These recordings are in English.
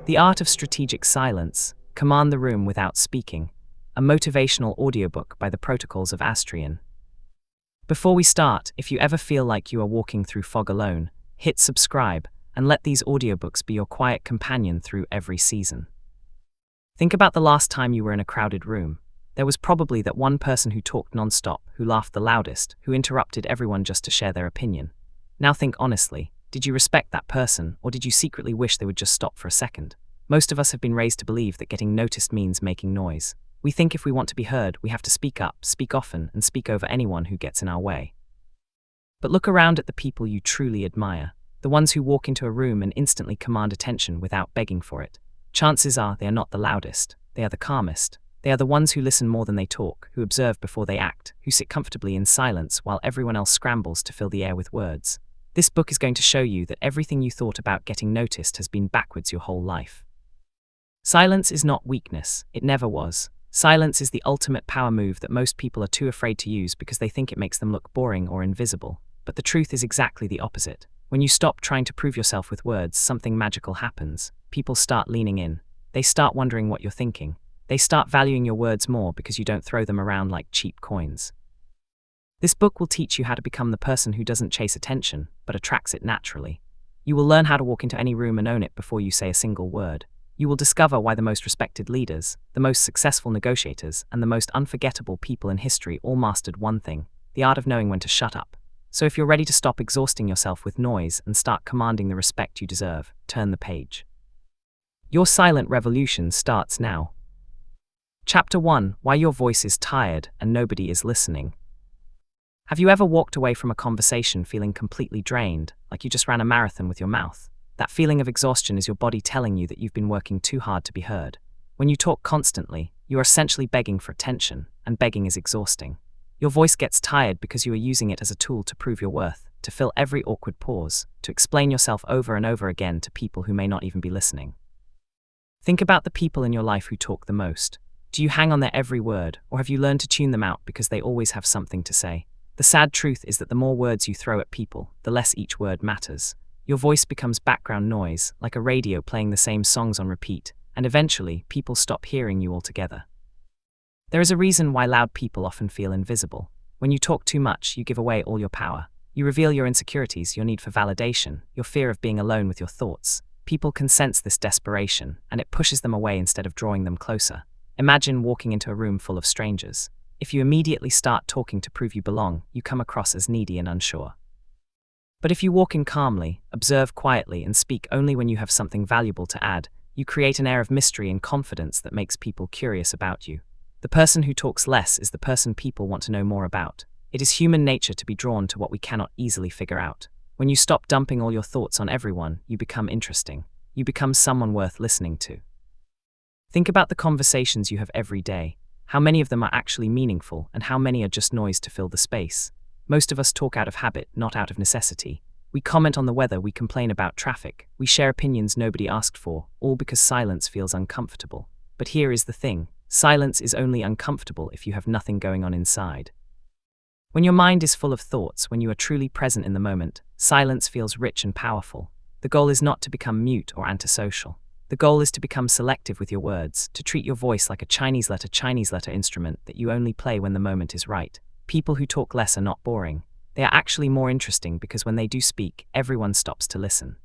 The Art of Strategic Silence, Command the Room Without Speaking, a motivational audiobook by the Protocols of Astrian. Before we start, if you ever feel like you are walking through fog alone, hit subscribe and let these audiobooks be your quiet companion through every season. Think about the last time you were in a crowded room. There was probably that one person who talked non-stop, who laughed the loudest, who interrupted everyone just to share their opinion. Now think honestly, did you respect that person, or did you secretly wish they would just stop for a second? Most of us have been raised to believe that getting noticed means making noise. We think if we want to be heard, we have to speak up, speak often, and speak over anyone who gets in our way. But look around at the people you truly admire, the ones who walk into a room and instantly command attention without begging for it. Chances are they are not the loudest, they are the calmest. They are the ones who listen more than they talk, who observe before they act, who sit comfortably in silence while everyone else scrambles to fill the air with words. This book is going to show you that everything you thought about getting noticed has been backwards your whole life. Silence is not weakness, it never was. Silence is the ultimate power move that most people are too afraid to use because they think it makes them look boring or invisible. But the truth is exactly the opposite. When you stop trying to prove yourself with words, something magical happens. People start leaning in. They start wondering what you're thinking. They start valuing your words more because you don't throw them around like cheap coins. This book will teach you how to become the person who doesn't chase attention, but attracts it naturally. You will learn how to walk into any room and own it before you say a single word. You will discover why the most respected leaders, the most successful negotiators, and the most unforgettable people in history all mastered one thing: the art of knowing when to shut up. So if you're ready to stop exhausting yourself with noise and start commanding the respect you deserve, turn the page. Your silent revolution starts now. Chapter 1: Why Your Voice is Tired and Nobody is Listening. Have you ever walked away from a conversation feeling completely drained, like you just ran a marathon with your mouth? That feeling of exhaustion is your body telling you that you've been working too hard to be heard. When you talk constantly, you are essentially begging for attention, and begging is exhausting. Your voice gets tired because you are using it as a tool to prove your worth, to fill every awkward pause, to explain yourself over and over again to people who may not even be listening. Think about the people in your life who talk the most. Do you hang on their every word, or have you learned to tune them out because they always have something to say? The sad truth is that the more words you throw at people, the less each word matters. Your voice becomes background noise, like a radio playing the same songs on repeat, and eventually, people stop hearing you altogether. There is a reason why loud people often feel invisible. When you talk too much, you give away all your power. You reveal your insecurities, your need for validation, your fear of being alone with your thoughts. People can sense this desperation, and it pushes them away instead of drawing them closer. Imagine walking into a room full of strangers. If you immediately start talking to prove you belong, you come across as needy and unsure. But if you walk in calmly, observe quietly, and speak only when you have something valuable to add, you create an air of mystery and confidence that makes people curious about you. The person who talks less is the person people want to know more about. It is human nature to be drawn to what we cannot easily figure out. When you stop dumping all your thoughts on everyone, you become interesting. You become someone worth listening to. Think about the conversations you have every day. How many of them are actually meaningful, and how many are just noise to fill the space? Most of us talk out of habit, not out of necessity. We comment on the weather, we complain about traffic, we share opinions nobody asked for, all because silence feels uncomfortable. But here is the thing: silence is only uncomfortable if you have nothing going on inside. When your mind is full of thoughts, when you are truly present in the moment, silence feels rich and powerful. The goal is not to become mute or antisocial. The goal is to become selective with your words, to treat your voice like a Chinese letter instrument that you only play when the moment is right. People who talk less are not boring. They are actually more interesting because when they do speak, everyone stops to listen.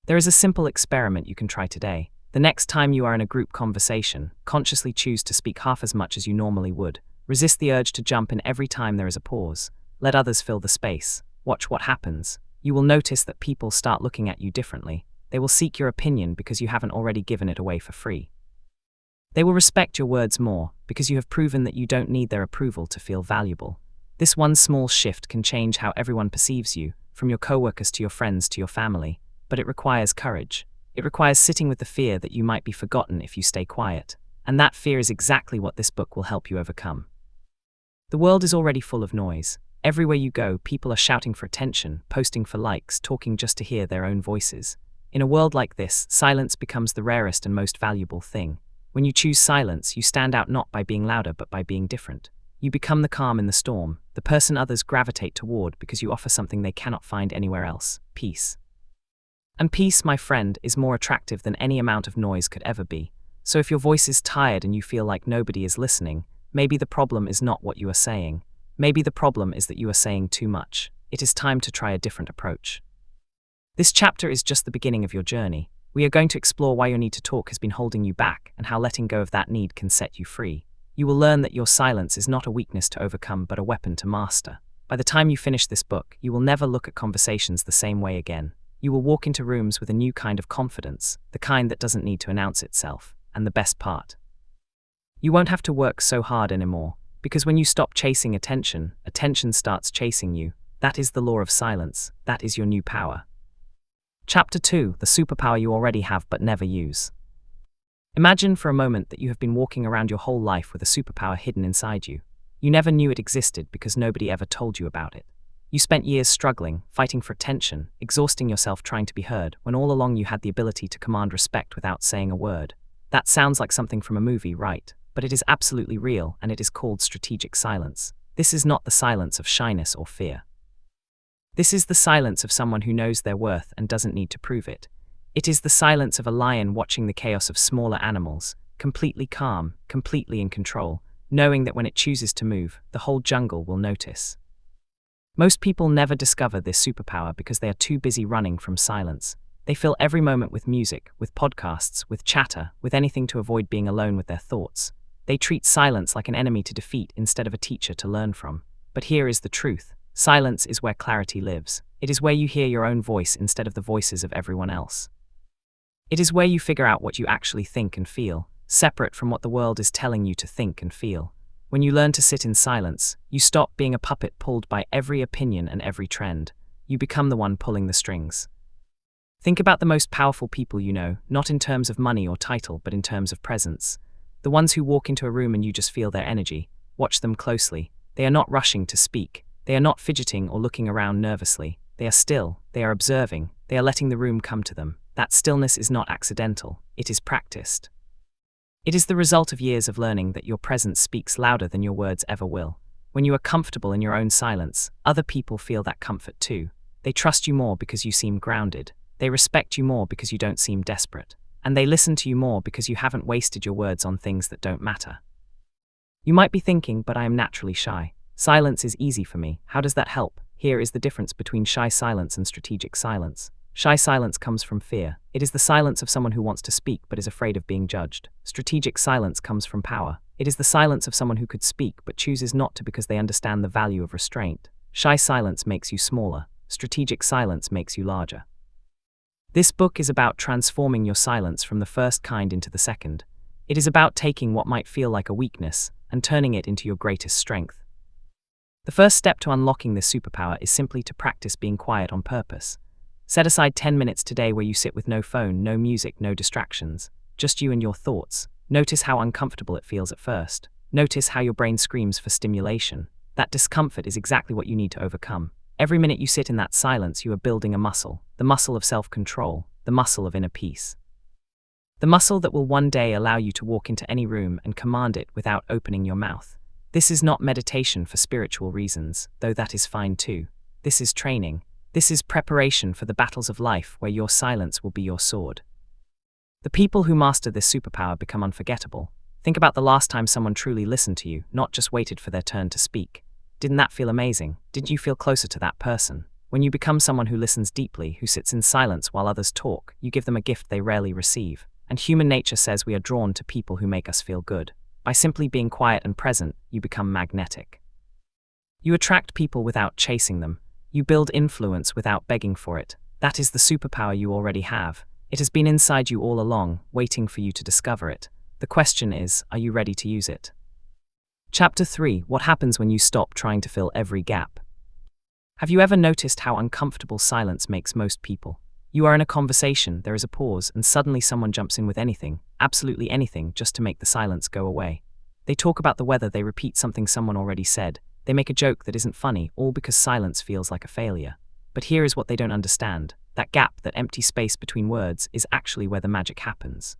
There is a simple experiment you can try today. The next time you are in a group conversation, consciously choose to speak half as much as you normally would. Resist the urge to jump in every time there is a pause. Let others fill the space. Watch what happens. You will notice that people start looking at you differently. They will seek your opinion because you haven't already given it away for free. They will respect your words more because you have proven that you don't need their approval to feel valuable. This one small shift can change how everyone perceives you, from your coworkers to your friends to your family, but it requires courage. It requires sitting with the fear that you might be forgotten if you stay quiet, and that fear is exactly what this book will help you overcome. The world is already full of noise. Everywhere you go, people are shouting for attention, posting for likes, talking just to hear their own voices. In a world like this, silence becomes the rarest and most valuable thing. When you choose silence, you stand out not by being louder but by being different. You become the calm in the storm, the person others gravitate toward because you offer something they cannot find anywhere else: peace. And peace, my friend, is more attractive than any amount of noise could ever be. So if your voice is tired and you feel like nobody is listening, maybe the problem is not what you are saying. Maybe the problem is that you are saying too much. It is time to try a different approach. This chapter is just the beginning of your journey. We are going to explore why your need to talk has been holding you back and how letting go of that need can set you free. You will learn that your silence is not a weakness to overcome but a weapon to master. By the time you finish this book, you will never look at conversations the same way again. You will walk into rooms with a new kind of confidence, the kind that doesn't need to announce itself. And the best part, you won't have to work so hard anymore, because when you stop chasing attention, attention starts chasing you. That is the law of silence. That is your new power. Chapter 2, the superpower you already have but never use. Imagine for a moment that you have been walking around your whole life with a superpower hidden inside you. You never knew it existed because nobody ever told you about it. You spent years struggling, fighting for attention, exhausting yourself trying to be heard, when all along you had the ability to command respect without saying a word. That sounds like something from a movie, right? But it is absolutely real, and it is called strategic silence. This is not the silence of shyness or fear. This is the silence of someone who knows their worth and doesn't need to prove it. It is the silence of a lion watching the chaos of smaller animals, completely calm, completely in control, knowing that when it chooses to move, the whole jungle will notice. Most people never discover this superpower because they are too busy running from silence. They fill every moment with music, with podcasts, with chatter, with anything to avoid being alone with their thoughts. They treat silence like an enemy to defeat instead of a teacher to learn from. But here is the truth. Silence is where clarity lives. It is where you hear your own voice instead of the voices of everyone else. It is where you figure out what you actually think and feel, separate from what the world is telling you to think and feel. When you learn to sit in silence, you stop being a puppet pulled by every opinion and every trend. You become the one pulling the strings. Think about the most powerful people you know, not in terms of money or title, but in terms of presence. The ones who walk into a room and you just feel their energy. Watch them closely. They are not rushing to speak. They are not fidgeting or looking around nervously. They are still. They are observing. They are letting the room come to them. That stillness is not accidental. It is practiced. It is the result of years of learning that your presence speaks louder than your words ever will. When you are comfortable in your own silence, other people feel that comfort too. They trust you more because you seem grounded. They respect you more because you don't seem desperate. And they listen to you more because you haven't wasted your words on things that don't matter. You might be thinking, but I am naturally shy. Silence is easy for me. How does that help? Here is the difference between shy silence and strategic silence. Shy silence comes from fear. It is the silence of someone who wants to speak but is afraid of being judged. Strategic silence comes from power. It is the silence of someone who could speak but chooses not to because they understand the value of restraint. Shy silence makes you smaller. Strategic silence makes you larger. This book is about transforming your silence from the first kind into the second. It is about taking what might feel like a weakness and turning it into your greatest strength. The first step to unlocking this superpower is simply to practice being quiet on purpose. Set aside 10 minutes today where you sit with no phone, no music, no distractions, just you and your thoughts. Notice how uncomfortable it feels at first. Notice how your brain screams for stimulation. That discomfort is exactly what you need to overcome. Every minute you sit in that silence, you are building a muscle, the muscle of self-control, the muscle of inner peace. The muscle that will one day allow you to walk into any room and command it without opening your mouth. This is not meditation for spiritual reasons, though that is fine too. This is training. This is preparation for the battles of life where your silence will be your sword. The people who master this superpower become unforgettable. Think about the last time someone truly listened to you, not just waited for their turn to speak. Didn't that feel amazing? Didn't you feel closer to that person? When you become someone who listens deeply, who sits in silence while others talk, you give them a gift they rarely receive. And human nature says we are drawn to people who make us feel good. By simply being quiet and present, you become magnetic. You attract people without chasing them. You build influence without begging for it. That is the superpower you already have. It has been inside you all along, waiting for you to discover it. The question is, are you ready to use it? Chapter 3. What happens when you stop trying to fill every gap? Have you ever noticed how uncomfortable silence makes most people? You are in a conversation, there is a pause, and suddenly someone jumps in with anything, absolutely anything, just to make the silence go away. They talk about the weather, they repeat something someone already said, they make a joke that isn't funny, all because silence feels like a failure. But here is what they don't understand. That gap, that empty space between words, is actually where the magic happens.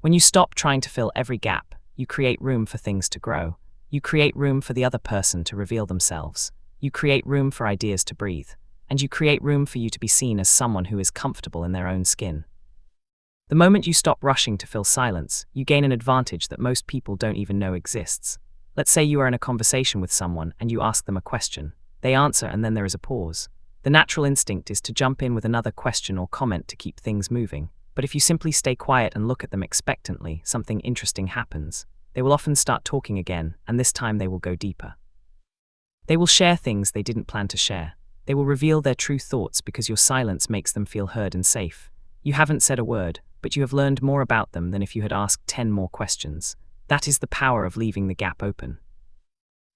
When you stop trying to fill every gap, you create room for things to grow. You create room for the other person to reveal themselves. You create room for ideas to breathe. and you create room for you to be seen as someone who is comfortable in their own skin. The moment you stop rushing to fill silence, you gain an advantage that most people don't even know exists. Let's say you are in a conversation with someone and you ask them a question. They answer and then there is a pause. The natural instinct is to jump in with another question or comment to keep things moving. But if you simply stay quiet and look at them expectantly, something interesting happens. They will often start talking again, and this time they will go deeper. They will share things they didn't plan to share. They will reveal their true thoughts because your silence makes them feel heard and safe. You haven't said a word, but you have learned more about them than if you had asked 10 more questions. That is the power of leaving the gap open.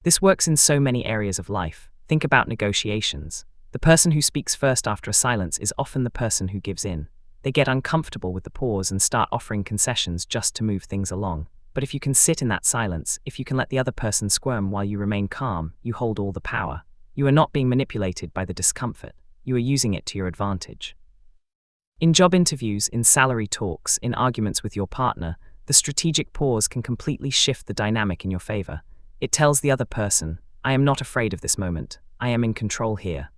This works in so many areas of life. Think about negotiations. The person who speaks first after a silence is often the person who gives in. They get uncomfortable with the pause and start offering concessions just to move things along. But if you can sit in that silence, if you can let the other person squirm while you remain calm, you hold all the power. You are not being manipulated by the discomfort. You are using it to your advantage. In job interviews, in salary talks, in arguments with your partner, the strategic pause can completely shift the dynamic in your favor. It tells the other person, I am not afraid of this moment. I am in control here.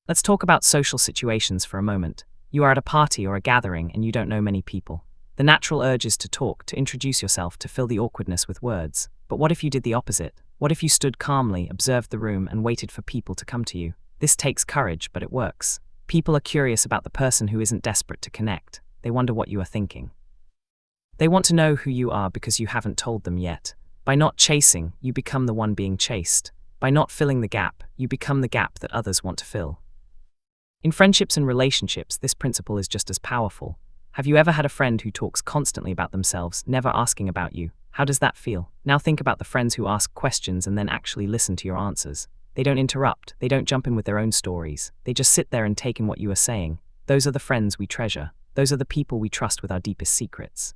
Let's talk about social situations for a moment. You are at a party or a gathering and you don't know many people. The natural urge is to talk, to introduce yourself, to fill the awkwardness with words. But what if you did the opposite? What if you stood calmly, observed the room, and waited for people to come to you? This takes courage, but it works. People are curious about the person who isn't desperate to connect. They wonder what you are thinking. They want to know who you are because you haven't told them yet. By not chasing, you become the one being chased. By not filling the gap, you become the gap that others want to fill. In friendships and relationships, this principle is just as powerful. Have you ever had a friend who talks constantly about themselves, never asking about you? How does that feel? Now think about the friends who ask questions and then actually listen to your answers. They don't interrupt, they don't jump in with their own stories. They just sit there and take in what you are saying. Those are the friends we treasure. Those are the people we trust with our deepest secrets.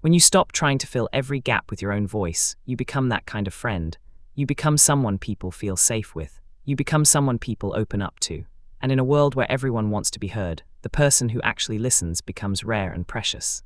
When you stop trying to fill every gap with your own voice, you become that kind of friend. You become someone people feel safe with. You become someone people open up to. And in a world where everyone wants to be heard, the person who actually listens becomes rare and precious.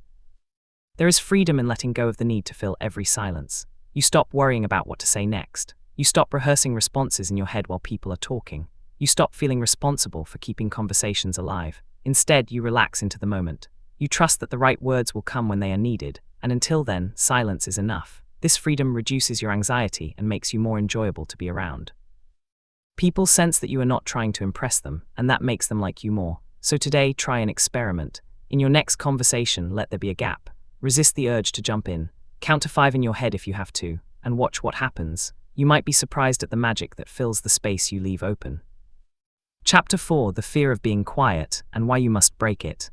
There is freedom in letting go of the need to fill every silence. You stop worrying about what to say next. You stop rehearsing responses in your head while people are talking. You stop feeling responsible for keeping conversations alive. Instead, you relax into the moment. You trust that the right words will come when they are needed, and until then, silence is enough. This freedom reduces your anxiety and makes you more enjoyable to be around. People sense that you are not trying to impress them, and that makes them like you more. So today, try an experiment. In your next conversation, let there be a gap. Resist the urge to jump in. Count to 5 in your head if you have to, and watch what happens. You might be surprised at the magic that fills the space you leave open. Chapter 4: The Fear of Being Quiet, and Why You Must Break It.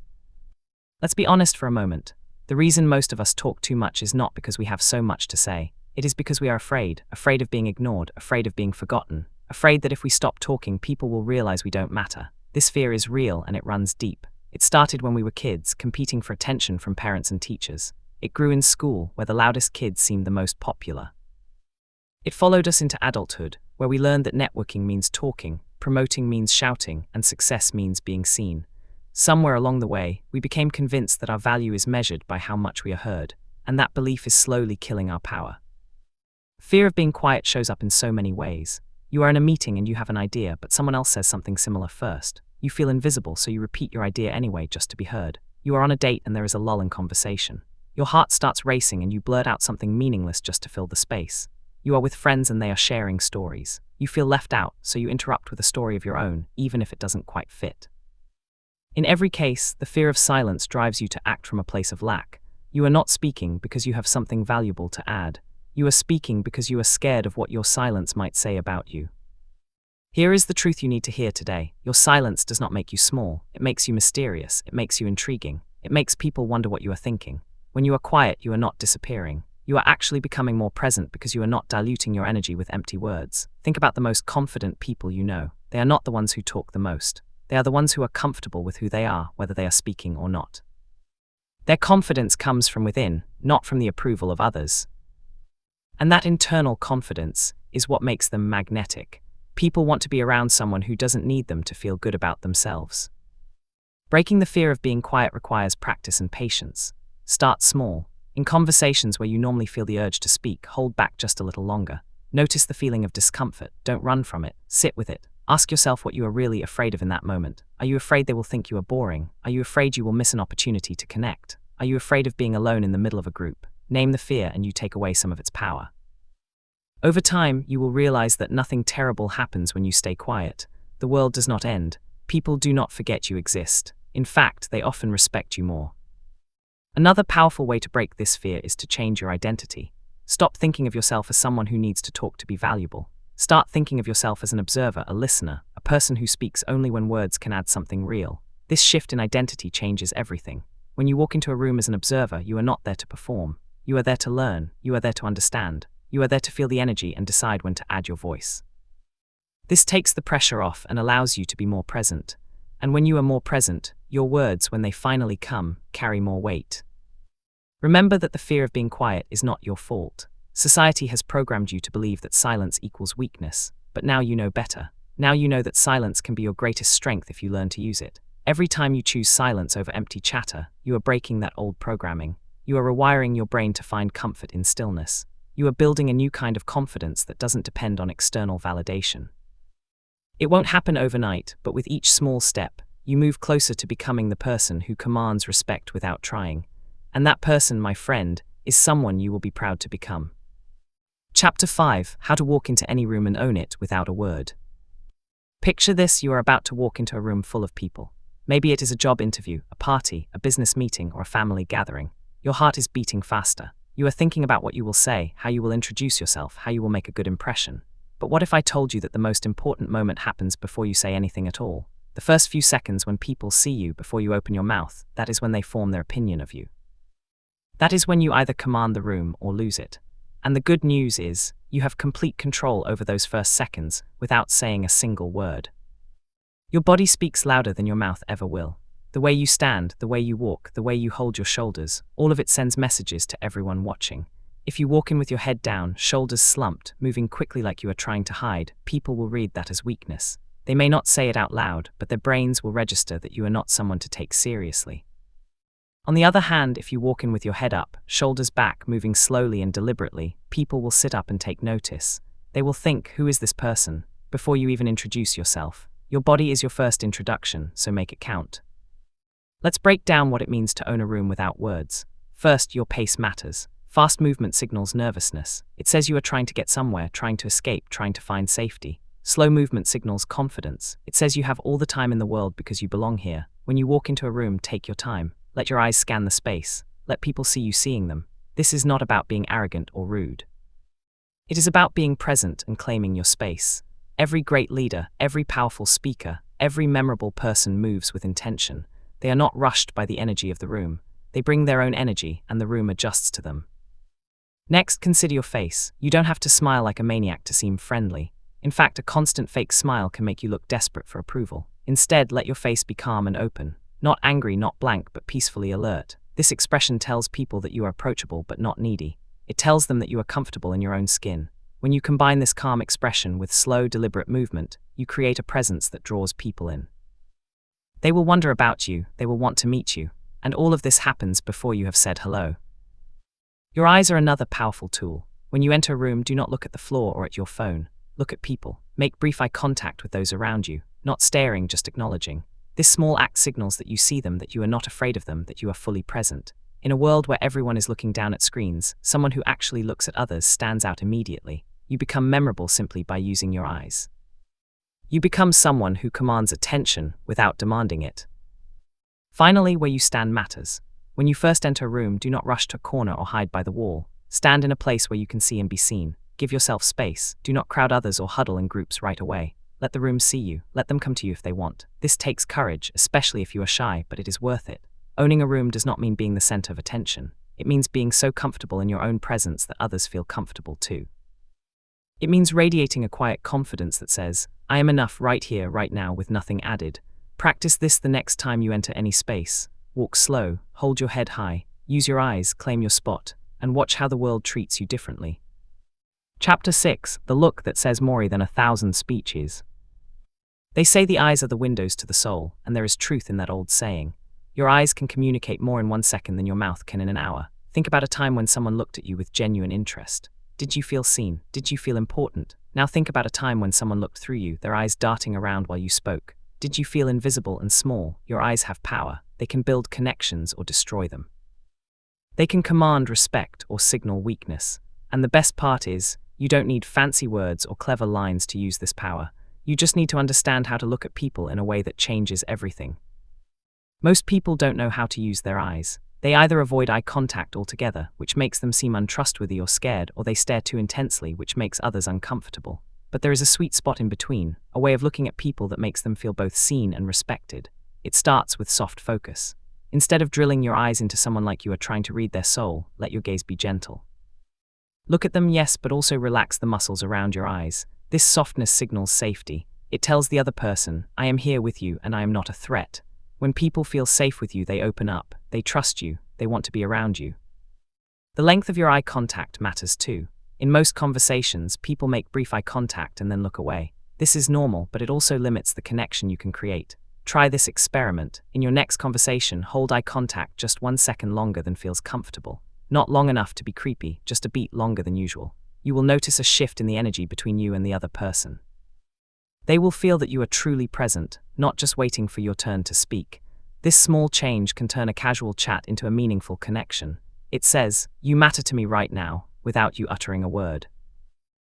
Let's be honest for a moment. The reason most of us talk too much is not because we have so much to say. It is because we are afraid of being ignored, afraid of being forgotten, afraid that if we stop talking, people will realize we don't matter. This fear is real and it runs deep. It started when we were kids, competing for attention from parents and teachers. It grew in school, where the loudest kids seemed the most popular. It followed us into adulthood, where we learned that networking means talking, promoting means shouting, and success means being seen. Somewhere along the way, we became convinced that our value is measured by how much we are heard, and that belief is slowly killing our power. Fear of being quiet shows up in so many ways. You are in a meeting and you have an idea, but someone else says something similar first. You feel invisible, so you repeat your idea anyway just to be heard. You are on a date and there is a lull in conversation. Your heart starts racing and you blurt out something meaningless just to fill the space. You are with friends and they are sharing stories. You feel left out, so you interrupt with a story of your own, even if it doesn't quite fit. In every case, the fear of silence drives you to act from a place of lack. You are not speaking because you have something valuable to add. You are speaking because you are scared of what your silence might say about you. Here is the truth you need to hear today. Your silence does not make you small. It makes you mysterious. It makes you intriguing. It makes people wonder what you are thinking. When you are quiet, you are not disappearing. You are actually becoming more present because you are not diluting your energy with empty words. Think about the most confident people you know. They are not the ones who talk the most. They are the ones who are comfortable with who they are, whether they are speaking or not. Their confidence comes from within, not from the approval of others. And that internal confidence is what makes them magnetic. People want to be around someone who doesn't need them to feel good about themselves. Breaking the fear of being quiet requires practice and patience. Start small. In conversations where you normally feel the urge to speak, hold back just a little longer. Notice the feeling of discomfort. Don't run from it. Sit with it. Ask yourself what you are really afraid of in that moment. Are you afraid they will think you are boring? Are you afraid you will miss an opportunity to connect? Are you afraid of being alone in the middle of a group? Name the fear and you take away some of its power. Over time, you will realize that nothing terrible happens when you stay quiet. The world does not end. People do not forget you exist. In fact, they often respect you more. Another powerful way to break this fear is to change your identity. Stop thinking of yourself as someone who needs to talk to be valuable. Start thinking of yourself as an observer, a listener, a person who speaks only when words can add something real. This shift in identity changes everything. When you walk into a room as an observer, you are not there to perform. You are there to learn. You are there to understand. You are there to feel the energy and decide when to add your voice. This takes the pressure off and allows you to be more present. And when you are more present, your words, when they finally come, carry more weight. Remember that the fear of being quiet is not your fault. Society has programmed you to believe that silence equals weakness, but now you know better. Now you know that silence can be your greatest strength if you learn to use it. Every time you choose silence over empty chatter, you are breaking that old programming. You are rewiring your brain to find comfort in stillness. You are building a new kind of confidence that doesn't depend on external validation. It won't happen overnight, but with each small step, you move closer to becoming the person who commands respect without trying. And that person, my friend, is someone you will be proud to become. Chapter 5: How to walk into any room and own it without a word. Picture this: you are about to walk into a room full of people. Maybe it is a job interview, a party, a business meeting, or a family gathering. Your heart is beating faster. You are thinking about what you will say, how you will introduce yourself, how you will make a good impression. But what if I told you that the most important moment happens before you say anything at all? The first few seconds when people see you before you open your mouth, that is when they form their opinion of you. That is when you either command the room or lose it. And the good news is, you have complete control over those first seconds without saying a single word. Your body speaks louder than your mouth ever will. The way you stand, the way you walk, the way you hold your shoulders, all of it sends messages to everyone watching. If you walk in with your head down, shoulders slumped, moving quickly like you are trying to hide, people will read that as weakness. They may not say it out loud, but their brains will register that you are not someone to take seriously. On the other hand, if you walk in with your head up, shoulders back, moving slowly and deliberately, people will sit up and take notice. They will think, who is this person? Before you even introduce yourself. Your body is your first introduction, so make it count. Let's break down what it means to own a room without words. First, your pace matters. Fast movement signals nervousness. It says you are trying to get somewhere, trying to escape, trying to find safety. Slow movement signals confidence. It says you have all the time in the world because you belong here. When you walk into a room, take your time. Let your eyes scan the space. Let people see you seeing them. This is not about being arrogant or rude. It is about being present and claiming your space. Every great leader, every powerful speaker, every memorable person moves with intention. They are not rushed by the energy of the room. They bring their own energy, and the room adjusts to them. Next, consider your face. You don't have to smile like a maniac to seem friendly. In fact, a constant fake smile can make you look desperate for approval. Instead, let your face be calm and open. Not angry, not blank, but peacefully alert. This expression tells people that you are approachable but not needy. It tells them that you are comfortable in your own skin. When you combine this calm expression with slow, deliberate movement, you create a presence that draws people in. They will wonder about you, they will want to meet you, and all of this happens before you have said hello. Your eyes are another powerful tool. When you enter a room, do not look at the floor or at your phone. Look at people. Make brief eye contact with those around you, not staring, just acknowledging. This small act signals that you see them, that you are not afraid of them, that you are fully present. In a world where everyone is looking down at screens, someone who actually looks at others stands out immediately. You become memorable simply by using your eyes. You become someone who commands attention without demanding it. Finally, where you stand matters. When you first enter a room, do not rush to a corner or hide by the wall. Stand in a place where you can see and be seen. Give yourself space. Do not crowd others or huddle in groups right away. Let the room see you. Let them come to you if they want. This takes courage, especially if you are shy, but it is worth it. Owning a room does not mean being the center of attention. It means being so comfortable in your own presence that others feel comfortable too. It means radiating a quiet confidence that says, I am enough right here, right now, with nothing added. Practice this the next time you enter any space. Walk slow, hold your head high, use your eyes, claim your spot, and watch how the world treats you differently. Chapter 6: The look that says more than 1,000 speeches. They say the eyes are the windows to the soul, and there is truth in that old saying. Your eyes can communicate more in 1 second than your mouth can in an hour. Think about a time when someone looked at you with genuine interest. Did you feel seen? Did you feel important? Now think about a time when someone looked through you, their eyes darting around while you spoke. Did you feel invisible and small? Your eyes have power. They can build connections or destroy them. They can command respect or signal weakness. And the best part is, you don't need fancy words or clever lines to use this power. You just need to understand how to look at people in a way that changes everything. Most people don't know how to use their eyes. They either avoid eye contact altogether, which makes them seem untrustworthy or scared, or they stare too intensely, which makes others uncomfortable. But there is a sweet spot in between, a way of looking at people that makes them feel both seen and respected. It starts with soft focus. Instead of drilling your eyes into someone like you are trying to read their soul, let your gaze be gentle. Look at them, yes, but also relax the muscles around your eyes. This softness signals safety. It tells the other person, I am here with you and I am not a threat. When people feel safe with you, they open up, they trust you, they want to be around you. The length of your eye contact matters too. In most conversations, people make brief eye contact and then look away. This is normal, but it also limits the connection you can create. Try this experiment. In your next conversation, hold eye contact just 1 second longer than feels comfortable. Not long enough to be creepy, just a beat longer than usual. You will notice a shift in the energy between you and the other person. They will feel that you are truly present, not just waiting for your turn to speak. This small change can turn a casual chat into a meaningful connection. It says, you matter to me right now, without you uttering a word.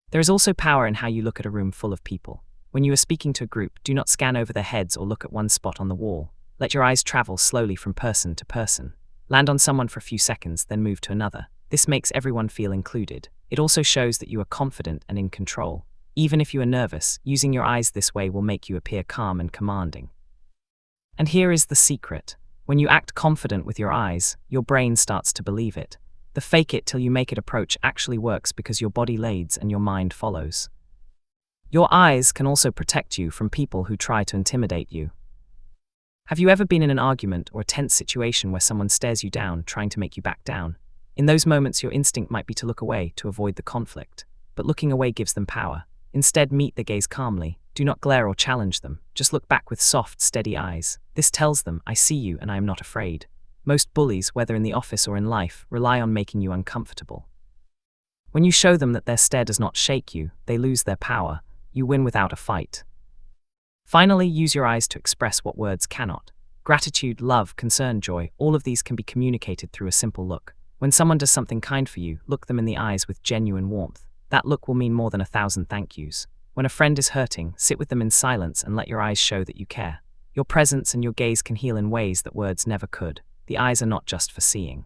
There is also power in how you look at a room full of people. When you are speaking to a group, do not scan over their heads or look at one spot on the wall. Let your eyes travel slowly from person to person. Land on someone for a few seconds, then move to another. This makes everyone feel included. It also shows that you are confident and in control. Even if you are nervous, using your eyes this way will make you appear calm and commanding. And here is the secret. When you act confident with your eyes, your brain starts to believe it. The fake it till you make it approach actually works because your body leads and your mind follows. Your eyes can also protect you from people who try to intimidate you. Have you ever been in an argument or a tense situation where someone stares you down, trying to make you back down? In those moments, your instinct might be to look away to avoid the conflict. But looking away gives them power. Instead, meet their gaze calmly. Do not glare or challenge them. Just look back with soft, steady eyes. This tells them, I see you and I am not afraid. Most bullies, whether in the office or in life, rely on making you uncomfortable. When you show them that their stare does not shake you, they lose their power. You win without a fight. Finally, use your eyes to express what words cannot. Gratitude, love, concern, joy, all of these can be communicated through a simple look. When someone does something kind for you, look them in the eyes with genuine warmth. That look will mean more than 1,000 thank yous. When a friend is hurting, sit with them in silence and let your eyes show that you care. Your presence and your gaze can heal in ways that words never could. The eyes are not just for seeing.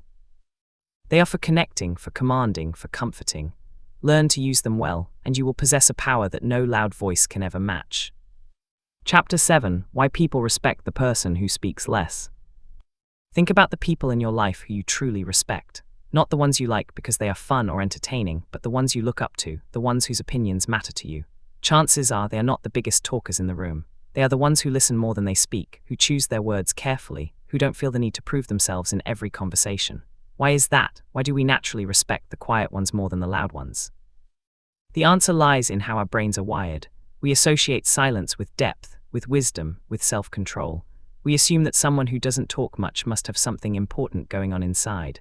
They are for connecting, for commanding, for comforting. Learn to use them well, and you will possess a power that no loud voice can ever match. Chapter 7: Why People Respect the Person Who Speaks Less. Think about the people in your life who you truly respect. Not the ones you like because they are fun or entertaining, but the ones you look up to, the ones whose opinions matter to you. Chances are they are not the biggest talkers in the room. They are the ones who listen more than they speak, who choose their words carefully, who don't feel the need to prove themselves in every conversation. Why is that? Why do we naturally respect the quiet ones more than the loud ones? The answer lies in how our brains are wired. We associate silence with depth, with wisdom, with self-control. We assume that someone who doesn't talk much must have something important going on inside.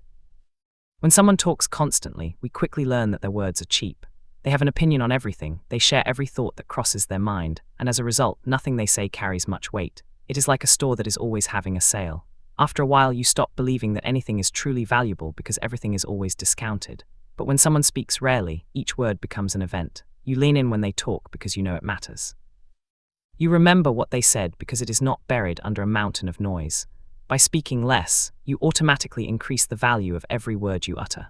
When someone talks constantly, we quickly learn that their words are cheap. They have an opinion on everything, they share every thought that crosses their mind, and as a result, nothing they say carries much weight. It is like a store that is always having a sale. After a while, you stop believing that anything is truly valuable because everything is always discounted. But when someone speaks rarely, each word becomes an event. You lean in when they talk because you know it matters. You remember what they said because it is not buried under a mountain of noise. By speaking less, you automatically increase the value of every word you utter.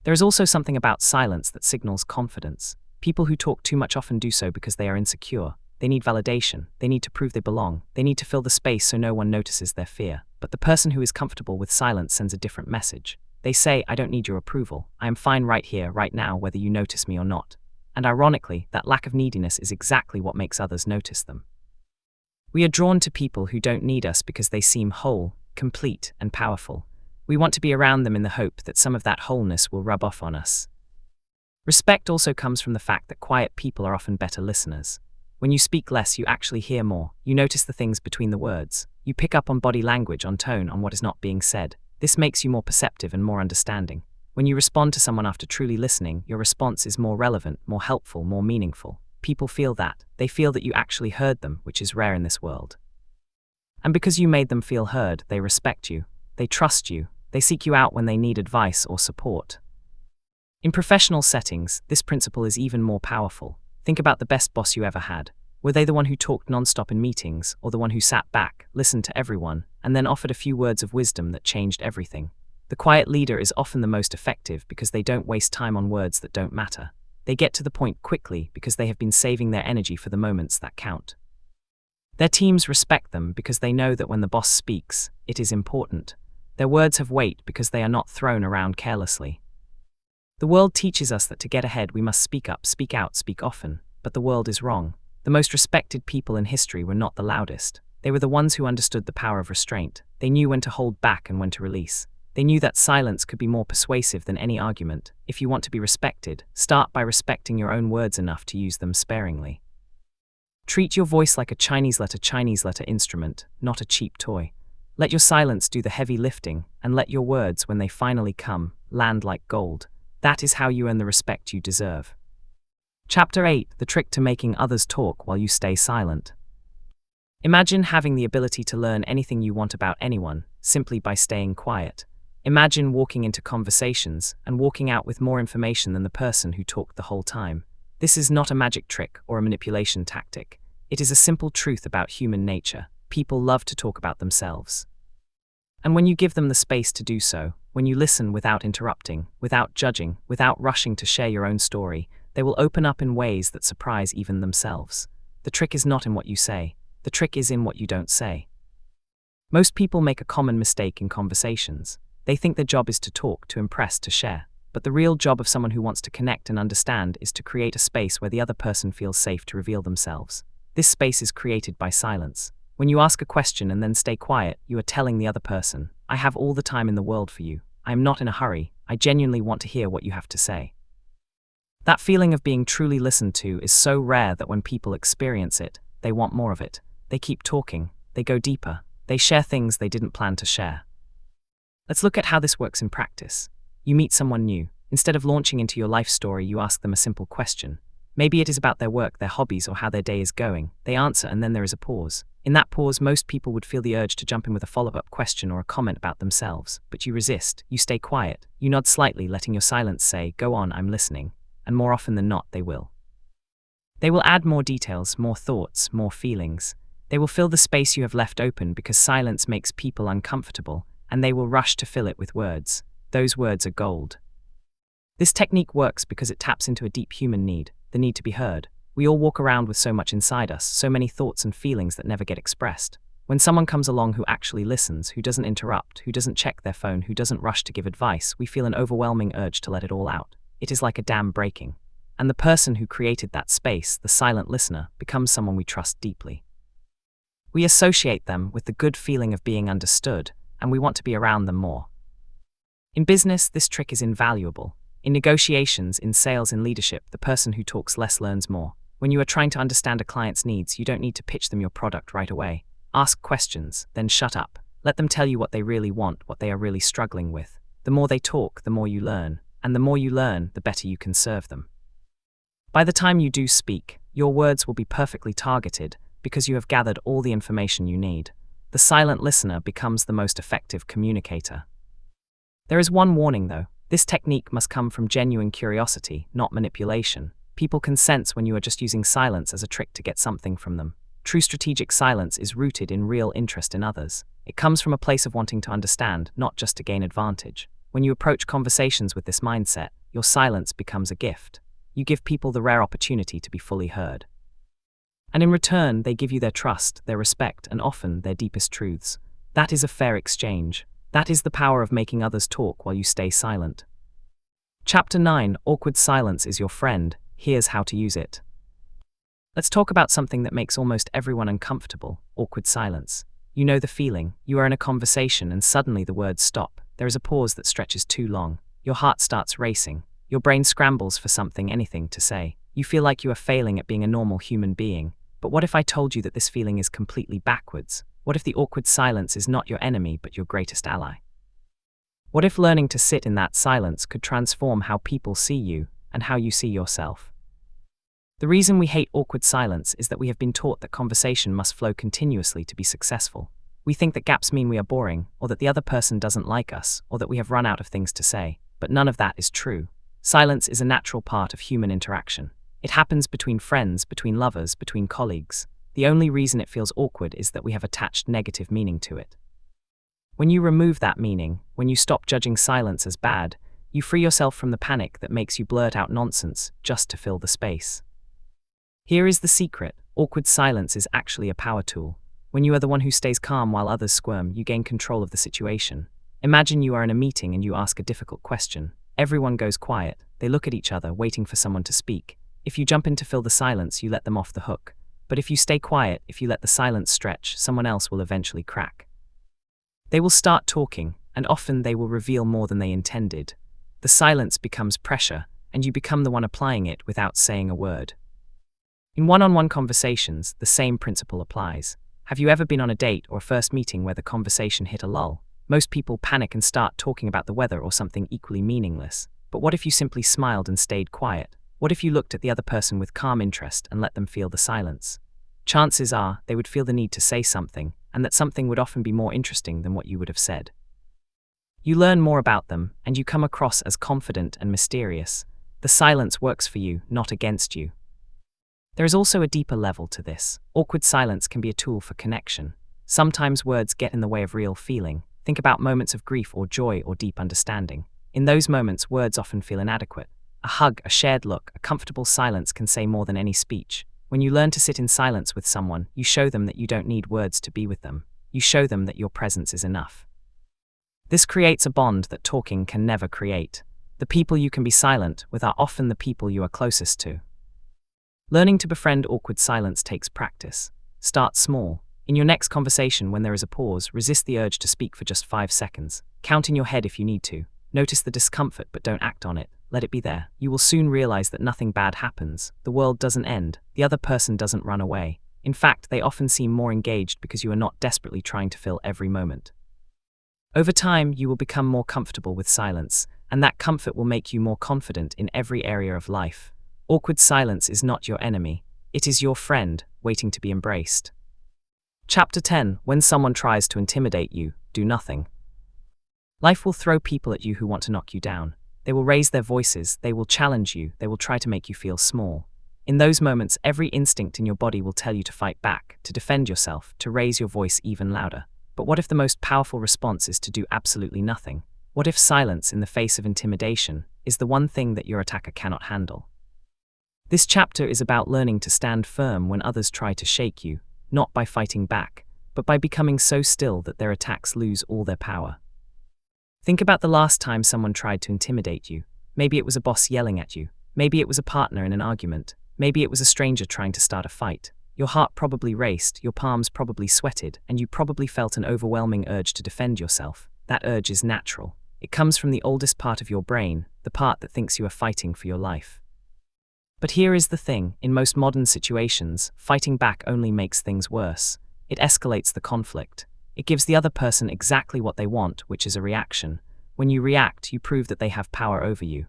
There is also something about silence that signals confidence. People who talk too much often do so because they are insecure. They need validation, they need to prove they belong, they need to fill the space so no one notices their fear. But the person who is comfortable with silence sends a different message. They say, I don't need your approval, I am fine right here, right now, whether you notice me or not. And ironically, that lack of neediness is exactly what makes others notice them. We are drawn to people who don't need us because they seem whole, complete, and powerful. We want to be around them in the hope that some of that wholeness will rub off on us. Respect also comes from the fact that quiet people are often better listeners. When you speak less, you actually hear more. You notice the things between the words. You pick up on body language, on tone, on what is not being said. This makes you more perceptive and more understanding. When you respond to someone after truly listening, your response is more relevant, more helpful, more meaningful. People feel that. They feel that you actually heard them, which is rare in this world. And because you made them feel heard, they respect you. They trust you. They seek you out when they need advice or support. In professional settings, this principle is even more powerful. Think about the best boss you ever had. Were they the one who talked non-stop in meetings, or the one who sat back, listened to everyone, and then offered a few words of wisdom that changed everything? The quiet leader is often the most effective because they don't waste time on words that don't matter. They get to the point quickly because they have been saving their energy for the moments that count. Their teams respect them because they know that when the boss speaks, it is important. Their words have weight because they are not thrown around carelessly. The world teaches us that to get ahead we must speak up, speak out, speak often, but the world is wrong. The most respected people in history were not the loudest. They were the ones who understood the power of restraint. They knew when to hold back and when to release. They knew that silence could be more persuasive than any argument. If you want to be respected, start by respecting your own words enough to use them sparingly. Treat your voice like a Chinese letter instrument, not a cheap toy. Let your silence do the heavy lifting, and let your words, when they finally come, land like gold. That is how you earn the respect you deserve. Chapter 8: The Trick to Making Others Talk While You Stay Silent. Imagine having the ability to learn anything you want about anyone, simply by staying quiet. Imagine walking into conversations and walking out with more information than the person who talked the whole time. This is not a magic trick or a manipulation tactic. It is a simple truth about human nature. People love to talk about themselves. And when you give them the space to do so, when you listen without interrupting, without judging, without rushing to share your own story, they will open up in ways that surprise even themselves. The trick is not in what you say. The trick is in what you don't say. Most people make a common mistake in conversations. They think their job is to talk, to impress, to share. But the real job of someone who wants to connect and understand is to create a space where the other person feels safe to reveal themselves. This space is created by silence. When you ask a question and then stay quiet, you are telling the other person, "I have all the time in the world for you. I am not in a hurry. I genuinely want to hear what you have to say." That feeling of being truly listened to is so rare that when people experience it, they want more of it. They keep talking. They go deeper. They share things they didn't plan to share. Let's look at how this works in practice. You meet someone new. Instead of launching into your life story, you ask them a simple question. Maybe it is about their work, their hobbies, or how their day is going. They answer, and then there is a pause. In that pause, most people would feel the urge to jump in with a follow-up question or a comment about themselves. But you resist. You stay quiet. You nod slightly, letting your silence say, "Go on, I'm listening." And more often than not, they will. They will add more details, more thoughts, more feelings. They will fill the space you have left open because silence makes people uncomfortable, and they will rush to fill it with words. Those words are gold. This technique works because it taps into a deep human need, the need to be heard. We all walk around with so much inside us, so many thoughts and feelings that never get expressed. When someone comes along who actually listens, who doesn't interrupt, who doesn't check their phone, who doesn't rush to give advice, we feel an overwhelming urge to let it all out. It is like a dam breaking. And the person who created that space, the silent listener, becomes someone we trust deeply. We associate them with the good feeling of being understood, and we want to be around them more. In business, this trick is invaluable. In negotiations, in sales, in leadership, the person who talks less learns more. When you are trying to understand a client's needs, you don't need to pitch them your product right away. Ask questions, then shut up. Let them tell you what they really want, what they are really struggling with. The more they talk, the more you learn. And the more you learn, the better you can serve them. By the time you do speak, your words will be perfectly targeted because you have gathered all the information you need. The silent listener becomes the most effective communicator. There is one warning though. This technique must come from genuine curiosity, not manipulation. People can sense when you are just using silence as a trick to get something from them. True strategic silence is rooted in real interest in others. It comes from a place of wanting to understand, not just to gain advantage. When you approach conversations with this mindset, your silence becomes a gift. You give people the rare opportunity to be fully heard. And in return, they give you their trust, their respect, and often their deepest truths. That is a fair exchange. That is the power of making others talk while you stay silent. Chapter 9: Awkward Silence is Your Friend. Here's how to use it. Let's talk about something that makes almost everyone uncomfortable: awkward silence. You know the feeling. You are in a conversation and suddenly the words stop. There is a pause that stretches too long. Your heart starts racing. Your brain scrambles for something, anything to say. You feel like you are failing at being a normal human being. But what if I told you that this feeling is completely backwards? What if the awkward silence is not your enemy but your greatest ally? What if learning to sit in that silence could transform how people see you and how you see yourself? The reason we hate awkward silence is that we have been taught that conversation must flow continuously to be successful. We think that gaps mean we are boring, or that the other person doesn't like us, or that we have run out of things to say. But none of that is true. Silence is a natural part of human interaction. It happens between friends, between lovers, between colleagues. The only reason it feels awkward is that we have attached negative meaning to it. When you remove that meaning, when you stop judging silence as bad, you free yourself from the panic that makes you blurt out nonsense just to fill the space. Here is the secret: awkward silence is actually a power tool. When you are the one who stays calm while others squirm, you gain control of the situation. Imagine you are in a meeting and you ask a difficult question. Everyone goes quiet. They look at each other, waiting for someone to speak. If you jump in to fill the silence, you let them off the hook. But if you stay quiet, if you let the silence stretch, someone else will eventually crack. They will start talking, and often they will reveal more than they intended. The silence becomes pressure, and you become the one applying it without saying a word. In one-on-one conversations, the same principle applies. Have you ever been on a date or a first meeting where the conversation hit a lull? Most people panic and start talking about the weather or something equally meaningless. But what if you simply smiled and stayed quiet? What if you looked at the other person with calm interest and let them feel the silence? Chances are they would feel the need to say something, and that something would often be more interesting than what you would have said. You learn more about them, and you come across as confident and mysterious. The silence works for you, not against you. There is also a deeper level to this. Awkward silence can be a tool for connection. Sometimes words get in the way of real feeling. Think about moments of grief or joy or deep understanding. In those moments, words often feel inadequate. A hug, a shared look, a comfortable silence can say more than any speech. When you learn to sit in silence with someone, you show them that you don't need words to be with them. You show them that your presence is enough. This creates a bond that talking can never create. The people you can be silent with are often the people you are closest to. Learning to befriend awkward silence takes practice. Start small. In your next conversation, when there is a pause, resist the urge to speak for just 5 seconds. Count in your head if you need to. Notice the discomfort, but don't act on it. Let it be there. You will soon realize that nothing bad happens. The world doesn't end. The other person doesn't run away. In fact, they often seem more engaged because you are not desperately trying to fill every moment. Over time, you will become more comfortable with silence, and that comfort will make you more confident in every area of life. Awkward silence is not your enemy. It is your friend, waiting to be embraced. Chapter 10. When someone tries to intimidate you, do nothing. Life will throw people at you who want to knock you down. They will raise their voices, they will challenge you, they will try to make you feel small. In those moments, every instinct in your body will tell you to fight back, to defend yourself, to raise your voice even louder. But what if the most powerful response is to do absolutely nothing? What if silence in the face of intimidation is the one thing that your attacker cannot handle? This chapter is about learning to stand firm when others try to shake you, not by fighting back, but by becoming so still that their attacks lose all their power. Think about the last time someone tried to intimidate you. Maybe it was a boss yelling at you. Maybe it was a partner in an argument. Maybe it was a stranger trying to start a fight. Your heart probably raced, your palms probably sweated, and you probably felt an overwhelming urge to defend yourself. That urge is natural. It comes from the oldest part of your brain, the part that thinks you are fighting for your life. But here is the thing: in most modern situations, fighting back only makes things worse. It escalates the conflict. It gives the other person exactly what they want, which is a reaction. When you react, you prove that they have power over you.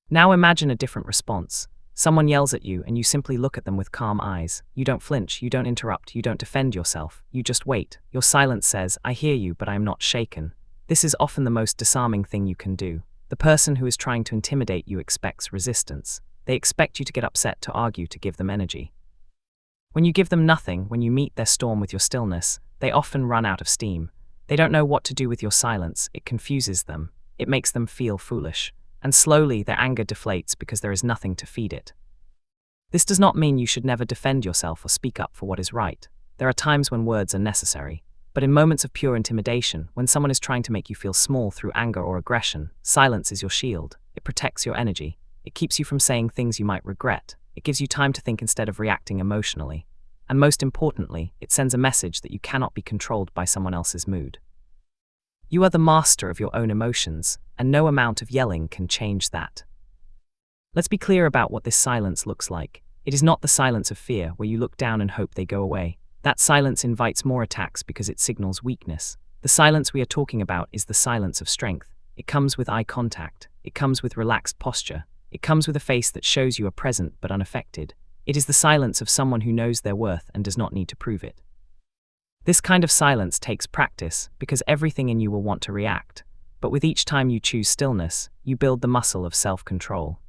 Now imagine a different response. Someone yells at you and you simply look at them with calm eyes. You don't flinch, you don't interrupt, you don't defend yourself. You just wait. Your silence says, "I hear you, but I am not shaken." This is often the most disarming thing you can do. The person who is trying to intimidate you expects resistance. They expect you to get upset, to argue, to give them energy. When you give them nothing, when you meet their storm with your stillness, they often run out of steam. They don't know what to do with your silence. It confuses them. It makes them feel foolish. And slowly, their anger deflates because there is nothing to feed it. This does not mean you should never defend yourself or speak up for what is right. There are times when words are necessary. But in moments of pure intimidation, when someone is trying to make you feel small through anger or aggression, silence is your shield. It protects your energy. It keeps you from saying things you might regret. It gives you time to think instead of reacting emotionally. And most importantly, it sends a message that you cannot be controlled by someone else's mood. You are the master of your own emotions, and no amount of yelling can change that. Let's be clear about what this silence looks like. It is not the silence of fear, where you look down and hope they go away. That silence invites more attacks because it signals weakness. The silence we are talking about is the silence of strength. It comes with eye contact. It comes with relaxed posture. It comes with a face that shows you are present but unaffected. It is the silence of someone who knows their worth and does not need to prove it. This kind of silence takes practice because everything in you will want to react. But with each time you choose stillness, you build the muscle of self-control.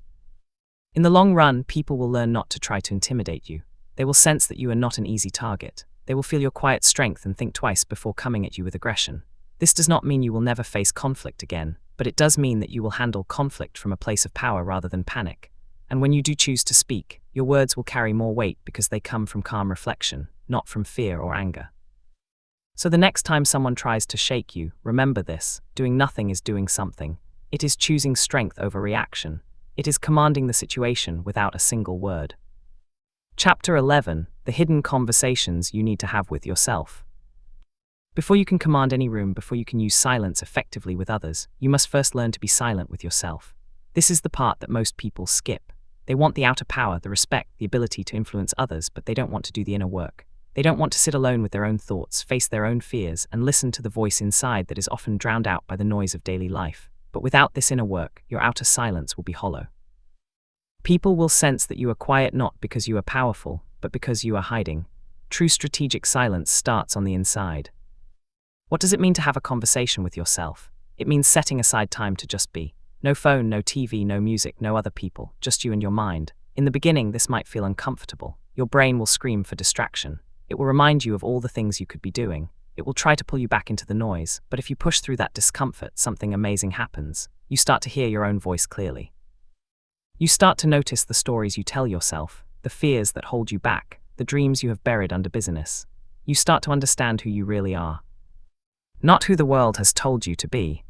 In the long run, people will learn not to try to intimidate you. They will sense that you are not an easy target. They will feel your quiet strength and think twice before coming at you with aggression. This does not mean you will never face conflict again, but it does mean that you will handle conflict from a place of power rather than panic. And when you do choose to speak, your words will carry more weight because they come from calm reflection, not from fear or anger. So the next time someone tries to shake you, remember this: doing nothing is doing something. It is choosing strength over reaction. It is commanding the situation without a single word. Chapter 11: The hidden conversations you need to have with yourself. Before you can command any room, before you can use silence effectively with others, you must first learn to be silent with yourself. This is the part that most people skip. They want the outer power, the respect, the ability to influence others, but they don't want to do the inner work. They don't want to sit alone with their own thoughts, face their own fears, and listen to the voice inside that is often drowned out by the noise of daily life. But without this inner work, your outer silence will be hollow. People will sense that you are quiet not because you are powerful, but because you are hiding. True strategic silence starts on the inside. What does it mean to have a conversation with yourself? It means setting aside time to just be. No phone, no TV, no music, no other people, just you and your mind. In the beginning, this might feel uncomfortable. Your brain will scream for distraction. It will remind you of all the things you could be doing. It will try to pull you back into the noise, but if you push through that discomfort, something amazing happens. You start to hear your own voice clearly. You start to notice the stories you tell yourself, the fears that hold you back, the dreams you have buried under busyness. You start to understand who you really are, not who the world has told you to be.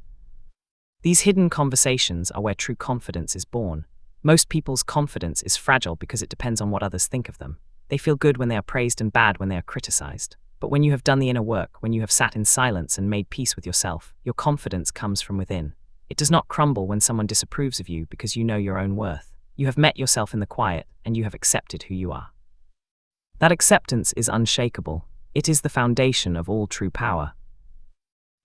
These hidden conversations are where true confidence is born. Most people's confidence is fragile because it depends on what others think of them. They feel good when they are praised and bad when they are criticized. But when you have done the inner work, when you have sat in silence and made peace with yourself, your confidence comes from within. It does not crumble when someone disapproves of you because you know your own worth. You have met yourself in the quiet and you have accepted who you are. That acceptance is unshakable. It is the foundation of all true power.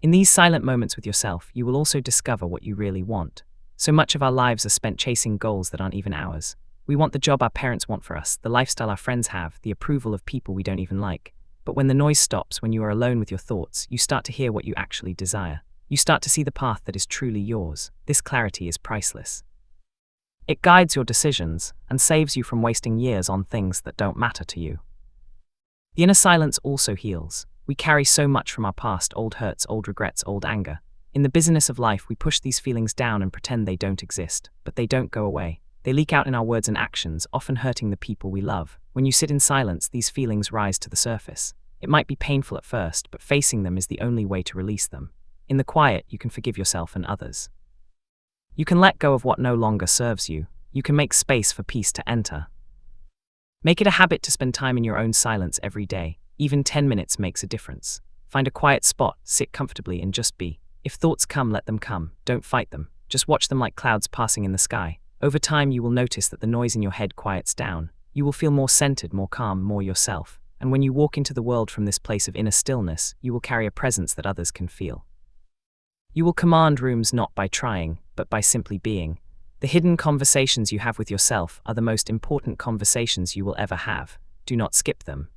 In these silent moments with yourself, you will also discover what you really want. So much of our lives are spent chasing goals that aren't even ours. We want the job our parents want for us, the lifestyle our friends have, the approval of people we don't even like. But when the noise stops, when you are alone with your thoughts, you start to hear what you actually desire. You start to see the path that is truly yours. This clarity is priceless. It guides your decisions and saves you from wasting years on things that don't matter to you. The inner silence also heals. We carry so much from our past, old hurts, old regrets, old anger. In the busyness of life, we push these feelings down and pretend they don't exist, but they don't go away. They leak out in our words and actions, often hurting the people we love. When you sit in silence, these feelings rise to the surface. It might be painful at first, but facing them is the only way to release them. In the quiet, you can forgive yourself and others. You can let go of what no longer serves you. You can make space for peace to enter. Make it a habit to spend time in your own silence every day. Even 10 minutes makes a difference. Find a quiet spot, sit comfortably and just be. If thoughts come, let them come. Don't fight them. Just watch them like clouds passing in the sky. Over time, you will notice that the noise in your head quiets down. You will feel more centered, more calm, more yourself. And when you walk into the world from this place of inner stillness, you will carry a presence that others can feel. You will command rooms not by trying, but by simply being. The hidden conversations you have with yourself are the most important conversations you will ever have. Do not skip them.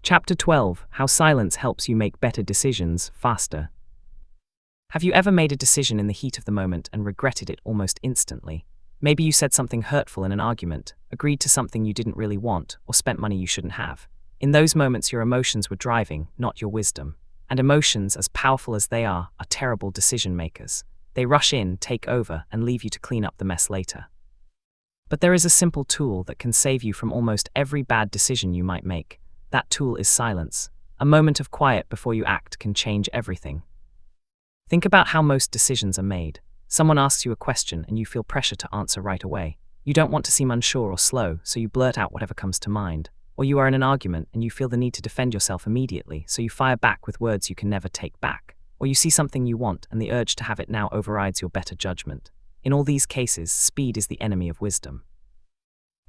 Chapter 12: How silence helps you make better decisions faster. Have you ever made a decision in the heat of the moment and regretted it almost instantly? Maybe you said something hurtful in an argument, agreed to something you didn't really want, or spent money you shouldn't have. In those moments, your emotions were driving, not your wisdom. And emotions, as powerful as they are terrible decision makers. They rush in, take over, and leave you to clean up the mess later. But there is a simple tool that can save you from almost every bad decision you might make. That tool is silence. A moment of quiet before you act can change everything. Think about how most decisions are made. Someone asks you a question and you feel pressure to answer right away. You don't want to seem unsure or slow, so you blurt out whatever comes to mind. Or you are in an argument and you feel the need to defend yourself immediately, so you fire back with words you can never take back. Or you see something you want and the urge to have it now overrides your better judgment. In all these cases, speed is the enemy of wisdom.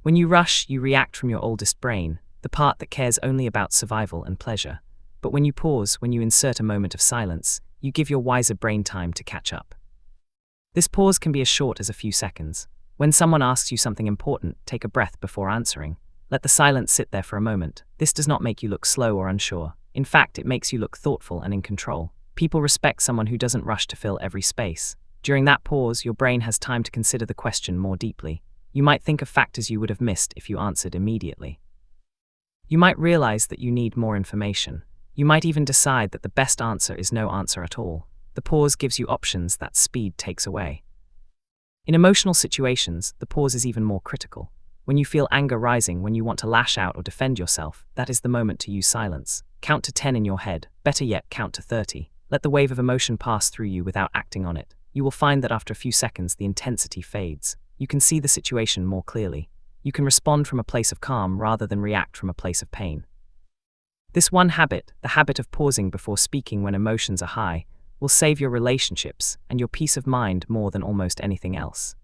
When you rush, you react from your oldest brain, the part that cares only about survival and pleasure. But when you pause, when you insert a moment of silence, you give your wiser brain time to catch up. This pause can be as short as a few seconds. When someone asks you something important, take a breath before answering. Let the silence sit there for a moment. This does not make you look slow or unsure. In fact, it makes you look thoughtful and in control. People respect someone who doesn't rush to fill every space. During that pause, your brain has time to consider the question more deeply. You might think of factors you would have missed if you answered immediately. You might realize that you need more information. You might even decide that the best answer is no answer at all. The pause gives you options that speed takes away. In emotional situations, the pause is even more critical. When you feel anger rising, when you want to lash out or defend yourself, that is the moment to use silence. Count to 10 in your head. Better yet, count to 30. Let the wave of emotion pass through you without acting on it. You will find that after a few seconds, the intensity fades. You can see the situation more clearly. You can respond from a place of calm rather than react from a place of pain. This one habit, the habit of pausing before speaking when emotions are high, will save your relationships and your peace of mind more than almost anything else.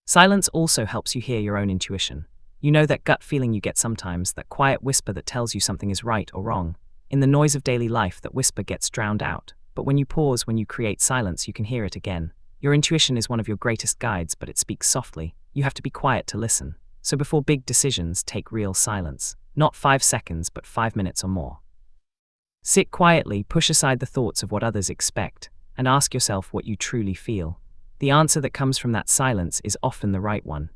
Silence also helps you hear your own intuition. You know that gut feeling you get sometimes, that quiet whisper that tells you something is right or wrong. In the noise of daily life, that whisper gets drowned out. But when you pause, when you create silence, you can hear it again. Your intuition is one of your greatest guides, but it speaks softly. You have to be quiet to listen. So before big decisions, take real silence. Not 5 seconds, but 5 minutes or more. Sit quietly, push aside the thoughts of what others expect, and ask yourself what you truly feel. The answer that comes from that silence is often the right one.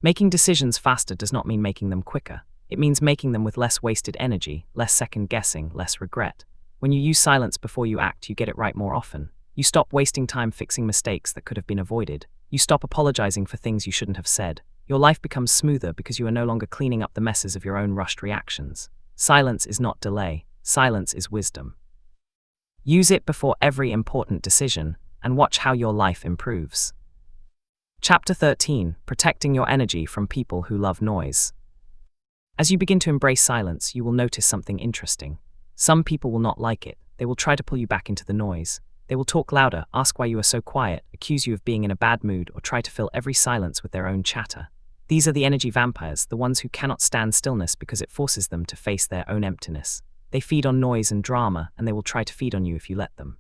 Making decisions faster does not mean making them quicker. It means making them with less wasted energy, less second-guessing, less regret. When you use silence before you act, you get it right more often. You stop wasting time fixing mistakes that could have been avoided. You stop apologizing for things you shouldn't have said. Your life becomes smoother because you are no longer cleaning up the messes of your own rushed reactions. Silence is not delay. Silence is wisdom. Use it before every important decision, and watch how your life improves. Chapter 13: Protecting your energy from people who love noise. As you begin to embrace silence, you will notice something interesting. Some people will not like it. They will try to pull you back into the noise. They will talk louder, ask why you are so quiet, accuse you of being in a bad mood, or try to fill every silence with their own chatter. These are the energy vampires, the ones who cannot stand stillness because it forces them to face their own emptiness. They feed on noise and drama, and they will try to feed on you if you let them.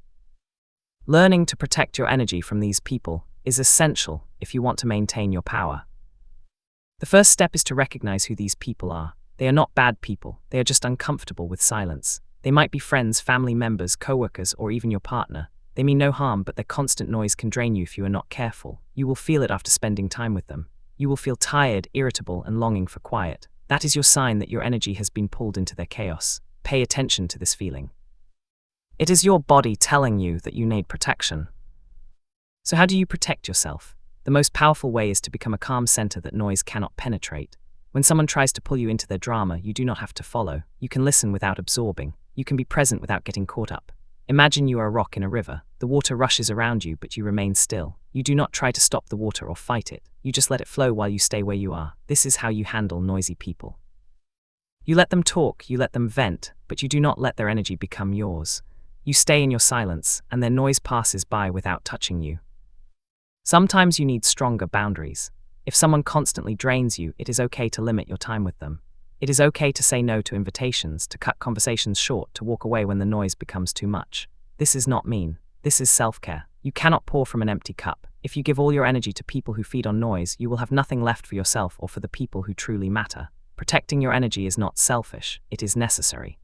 Learning to protect your energy from these people is essential if you want to maintain your power. The first step is to recognize who these people are. They are not bad people, they are just uncomfortable with silence. They might be friends, family members, co-workers, or even your partner. They mean no harm, but their constant noise can drain you if you are not careful. You will feel it after spending time with them. You will feel tired, irritable, and longing for quiet. That is your sign that your energy has been pulled into their chaos. Pay attention to this feeling. It is your body telling you that you need protection. So how do you protect yourself? The most powerful way is to become a calm center that noise cannot penetrate. When someone tries to pull you into their drama, you do not have to follow. You can listen without absorbing. You can be present without getting caught up. Imagine you are a rock in a river. The water rushes around you, but you remain still. You do not try to stop the water or fight it. You just let it flow while you stay where you are. This is how you handle noisy people. You let them talk, you let them vent, but you do not let their energy become yours. You stay in your silence, and their noise passes by without touching you. Sometimes you need stronger boundaries. If someone constantly drains you, it is okay to limit your time with them. It is okay to say no to invitations, to cut conversations short, to walk away when the noise becomes too much. This is not mean. This is self-care. You cannot pour from an empty cup. If you give all your energy to people who feed on noise, you will have nothing left for yourself or for the people who truly matter. Protecting your energy is not selfish, it is necessary.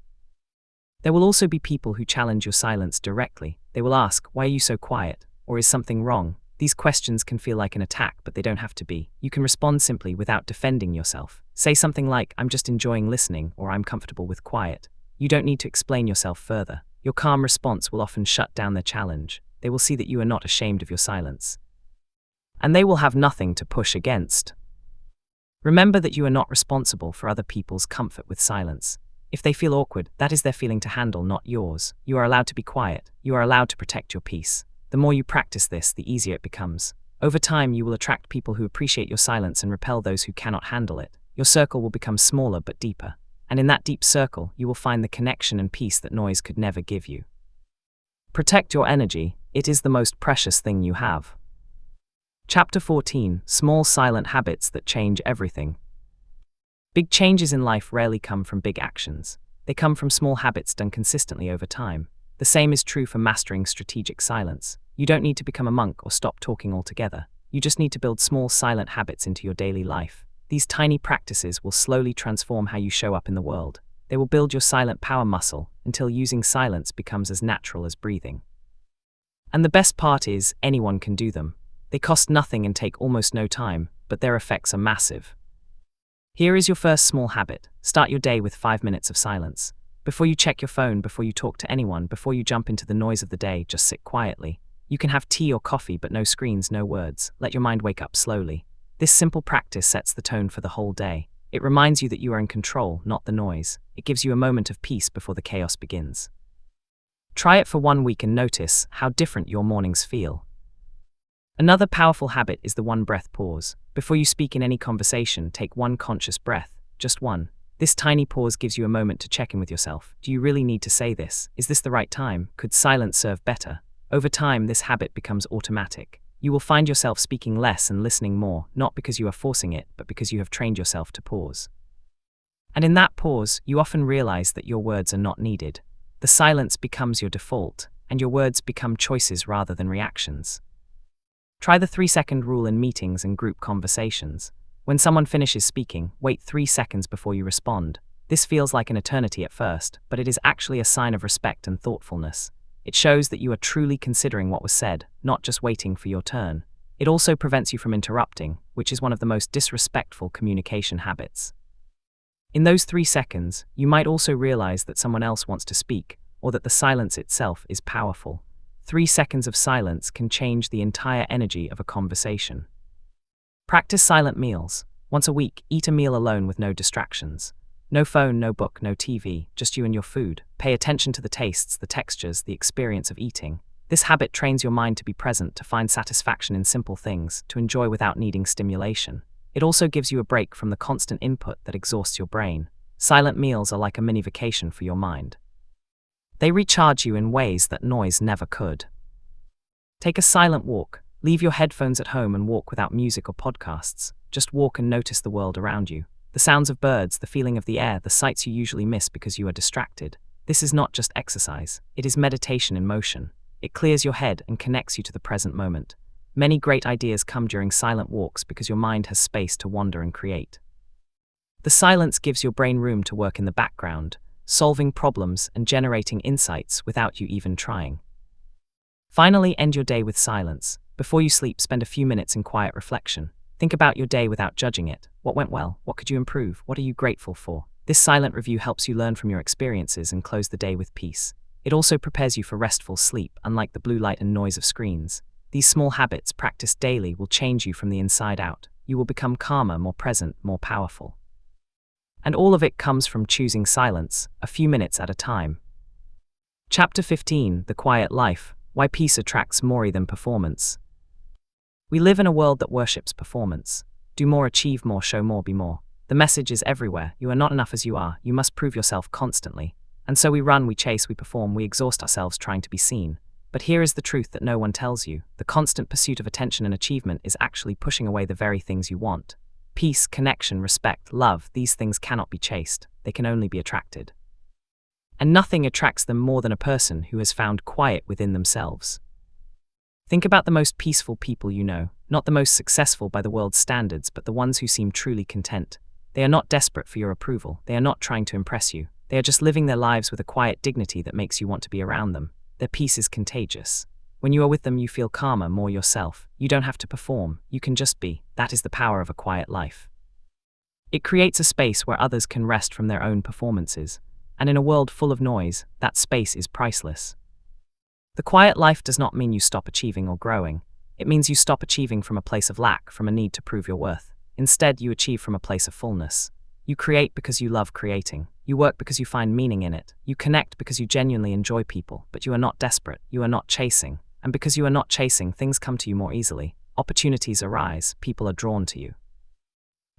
There will also be people who challenge your silence directly. They will ask, "Why are you so quiet?" Or "Is something wrong?" These questions can feel like an attack, but they don't have to be. You can respond simply without defending yourself. Say something like, "I'm just enjoying listening," or "I'm comfortable with quiet." You don't need to explain yourself further. Your calm response will often shut down their challenge. They will see that you are not ashamed of your silence. And they will have nothing to push against. Remember that you are not responsible for other people's comfort with silence. If they feel awkward, that is their feeling to handle, not yours. You are allowed to be quiet. You are allowed to protect your peace. The more you practice this, the easier it becomes. Over time, you will attract people who appreciate your silence and repel those who cannot handle it. Your circle will become smaller but deeper. And in that deep circle, you will find the connection and peace that noise could never give you. Protect your energy. It is the most precious thing you have. Chapter 14: Small Silent Habits That Change Everything. Big changes in life rarely come from big actions. They come from small habits done consistently over time. The same is true for mastering strategic silence. You don't need to become a monk or stop talking altogether. You just need to build small silent habits into your daily life. These tiny practices will slowly transform how you show up in the world. They will build your silent power muscle until using silence becomes as natural as breathing. And the best part is, anyone can do them. They cost nothing and take almost no time, but their effects are massive. Here is your first small habit. Start your day with 5 minutes of silence. Before you check your phone, before you talk to anyone, before you jump into the noise of the day, just sit quietly. You can have tea or coffee, but no screens, no words. Let your mind wake up slowly. This simple practice sets the tone for the whole day. It reminds you that you are in control, not the noise. It gives you a moment of peace before the chaos begins. Try it for 1 week and notice how different your mornings feel. Another powerful habit is the one breath pause. Before you speak in any conversation, take one conscious breath, just one. This tiny pause gives you a moment to check in with yourself. Do you really need to say this? Is this the right time? Could silence serve better? Over time, this habit becomes automatic. You will find yourself speaking less and listening more, not because you are forcing it, but because you have trained yourself to pause. And in that pause, you often realize that your words are not needed. The silence becomes your default, and your words become choices rather than reactions. Try the 3-second rule in meetings and group conversations. When someone finishes speaking, wait 3 seconds before you respond. This feels like an eternity at first, but it is actually a sign of respect and thoughtfulness. It shows that you are truly considering what was said, not just waiting for your turn. It also prevents you from interrupting, which is one of the most disrespectful communication habits. In those 3 seconds, you might also realize that someone else wants to speak, or that the silence itself is powerful. 3 seconds of silence can change the entire energy of a conversation. Practice silent meals. Once a week, eat a meal alone with no distractions. No phone, no book, no TV, just you and your food. Pay attention to the tastes, the textures, the experience of eating. This habit trains your mind to be present, to find satisfaction in simple things, to enjoy without needing stimulation. It also gives you a break from the constant input that exhausts your brain. Silent meals are like a mini vacation for your mind. They recharge you in ways that noise never could. Take a silent walk. Leave your headphones at home and walk without music or podcasts. Just walk and notice the world around you. The sounds of birds, the feeling of the air, the sights you usually miss because you are distracted. This is not just exercise. It is meditation in motion. It clears your head and connects you to the present moment. Many great ideas come during silent walks because your mind has space to wander and create. The silence gives your brain room to work in the background, solving problems and generating insights without you even trying. Finally, end your day with silence. Before you sleep, spend a few minutes in quiet reflection. Think about your day without judging it. What went well? What could you improve? What are you grateful for? This silent review helps you learn from your experiences and close the day with peace. It also prepares you for restful sleep, unlike the blue light and noise of screens. These small habits, practiced daily, will change you from the inside out. You will become calmer, more present, more powerful. And all of it comes from choosing silence, a few minutes at a time. Chapter 15, The Quiet Life, Why Peace Attracts More Than Performance. We live in a world that worships performance. Do more, achieve more, show more, be more. The message is everywhere. You are not enough as you are. You must prove yourself constantly. And so we run, we chase, we perform, we exhaust ourselves trying to be seen. But here is the truth that no one tells you. The constant pursuit of attention and achievement is actually pushing away the very things you want. Peace, connection, respect, love, these things cannot be chased. They can only be attracted. And nothing attracts them more than a person who has found quiet within themselves. Think about the most peaceful people you know, not the most successful by the world's standards, but the ones who seem truly content. They are not desperate for your approval. They are not trying to impress you. They are just living their lives with a quiet dignity that makes you want to be around them. Their peace is contagious. When you are with them, you feel calmer, more yourself. You don't have to perform. You can just be. That is the power of a quiet life. It creates a space where others can rest from their own performances. And in a world full of noise, that space is priceless. The quiet life does not mean you stop achieving or growing. It means you stop achieving from a place of lack, from a need to prove your worth. Instead, you achieve from a place of fullness. You create because you love creating. You work because you find meaning in it. You connect because you genuinely enjoy people, but you are not desperate. You are not chasing. And because you are not chasing, things come to you more easily. Opportunities arise. People are drawn to you.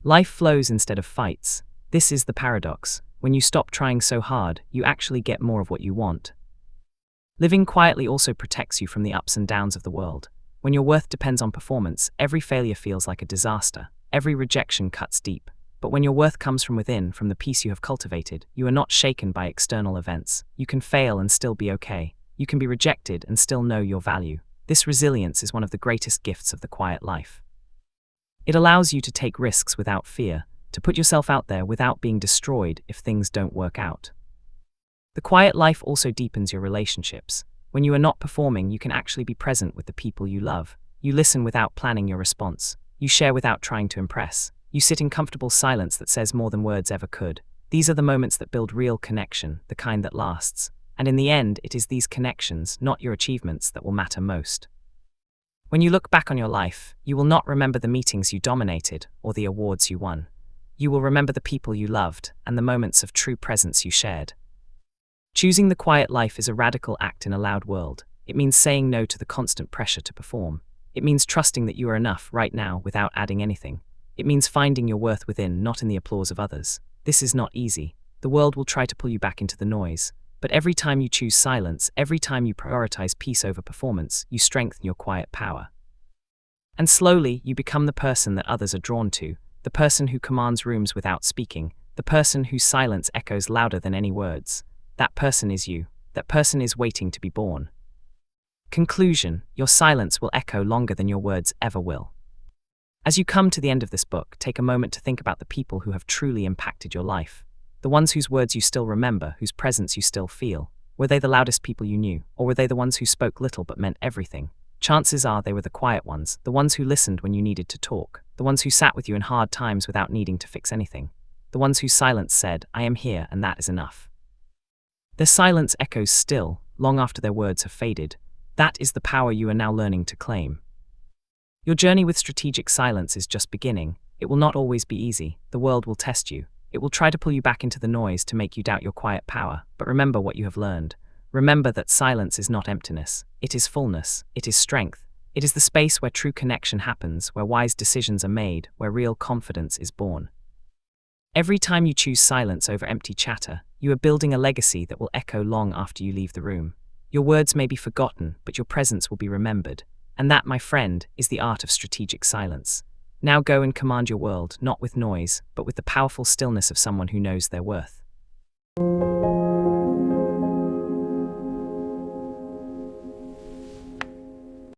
Life flows instead of fights. This is the paradox. When you stop trying so hard, you actually get more of what you want. Living quietly also protects you from the ups and downs of the world. When your worth depends on performance, every failure feels like a disaster. Every rejection cuts deep. But when your worth comes from within, from the peace you have cultivated, you are not shaken by external events. You can fail and still be okay. You can be rejected and still know your value. This resilience is one of the greatest gifts of the quiet life. It allows you to take risks without fear, to put yourself out there without being destroyed if things don't work out. The quiet life also deepens your relationships. When you are not performing, you can actually be present with the people you love. You listen without planning your response. You share without trying to impress. You sit in comfortable silence that says more than words ever could. These are the moments that build real connection, the kind that lasts. And in the end, it is these connections, not your achievements, that will matter most. When you look back on your life, you will not remember the meetings you dominated or the awards you won. You will remember the people you loved and the moments of true presence you shared. Choosing the quiet life is a radical act in a loud world. It means saying no to the constant pressure to perform. It means trusting that you are enough right now without adding anything. It means finding your worth within, not in the applause of others. This is not easy. The world will try to pull you back into the noise. But every time you choose silence, every time you prioritize peace over performance, you strengthen your quiet power. And slowly, you become the person that others are drawn to, the person who commands rooms without speaking, the person whose silence echoes louder than any words. That person is you. That person is waiting to be born. Conclusion: your silence will echo longer than your words ever will. As you come to the end of this book, take a moment to think about the people who have truly impacted your life. The ones whose words you still remember, whose presence you still feel. Were they the loudest people you knew, or were they the ones who spoke little but meant everything? Chances are they were the quiet ones, the ones who listened when you needed to talk, the ones who sat with you in hard times without needing to fix anything, the ones whose silence said, "I am here and that is enough." Their silence echoes still, long after their words have faded. That is the power you are now learning to claim. Your journey with strategic silence is just beginning. It will not always be easy. The world will test you. It will try to pull you back into the noise to make you doubt your quiet power. But remember what you have learned. Remember that silence is not emptiness. It is fullness. It is strength. It is the space where true connection happens, where wise decisions are made, where real confidence is born. Every time you choose silence over empty chatter, you are building a legacy that will echo long after you leave the room. Your words may be forgotten, but your presence will be remembered. And that, my friend, is the art of strategic silence. Now go and command your world, not with noise, but with the powerful stillness of someone who knows their worth.